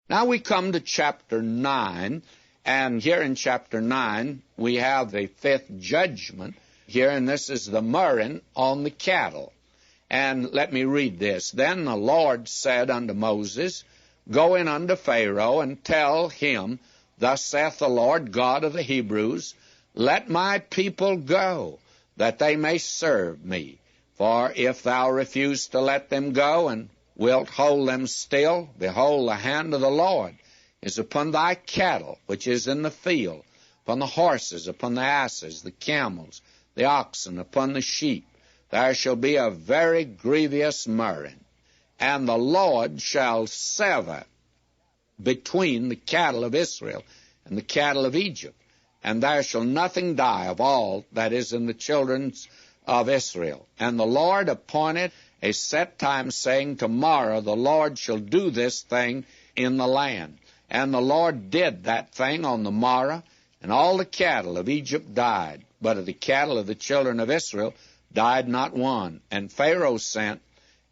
Now we come to chapter 9, and here in chapter 9 we have the fifth judgment here, and this is the murrain on the cattle. And let me read this. Then the Lord said unto Moses, Go in unto Pharaoh, and tell him, Thus saith the Lord God of the Hebrews, Let my people go, that they may serve me. For if thou refuse to let them go, and wilt hold them still, behold, the hand of the Lord is upon thy cattle, which is in the field, upon the horses, upon the asses, the camels, the oxen, upon the sheep. There shall be a very grievous murrain. And the Lord shall sever between the cattle of Israel and the cattle of Egypt. And there shall nothing die of all that is in the children of Israel. And the Lord appointed a set time, saying, Tomorrow the Lord shall do this thing in the land. And the Lord did that thing on the morrow, and all the cattle of Egypt died. But of the cattle of the children of Israel died not one. And Pharaoh sent,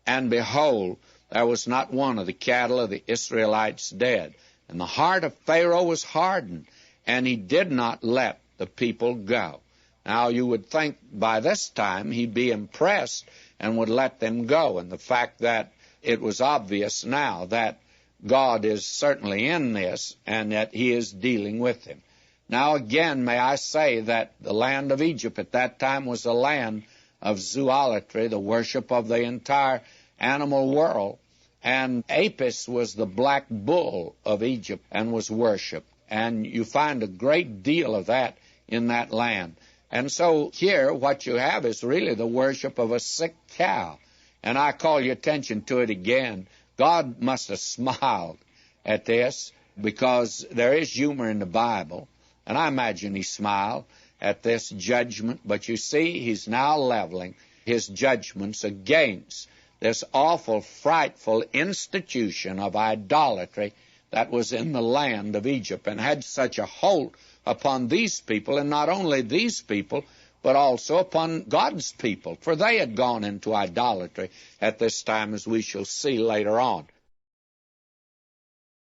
and behold, there was not one of the cattle of the Israelites dead. And the heart of Pharaoh was hardened, and he did not let the people go. Now you would think by this time he'd be impressed and would let them go. And the fact that it was obvious now that God is certainly in this and that he is dealing with him. Now again, may I say that the land of Egypt at that time was a land of zoolatry, the worship of the entire animal world. And Apis was the black bull of Egypt and was worshipped. And you find a great deal of that in that land. And so here what you have is really the worship of a sick cow. And I call your attention to it again. God must have smiled at this because there is humor in the Bible. And I imagine he smiled at this judgment. But you see, he's now leveling his judgments against this awful, frightful institution of idolatry that was in the land of Egypt and had such a hold upon these people, and not only these people, but also upon God's people, for they had gone into idolatry at this time, as we shall see later on.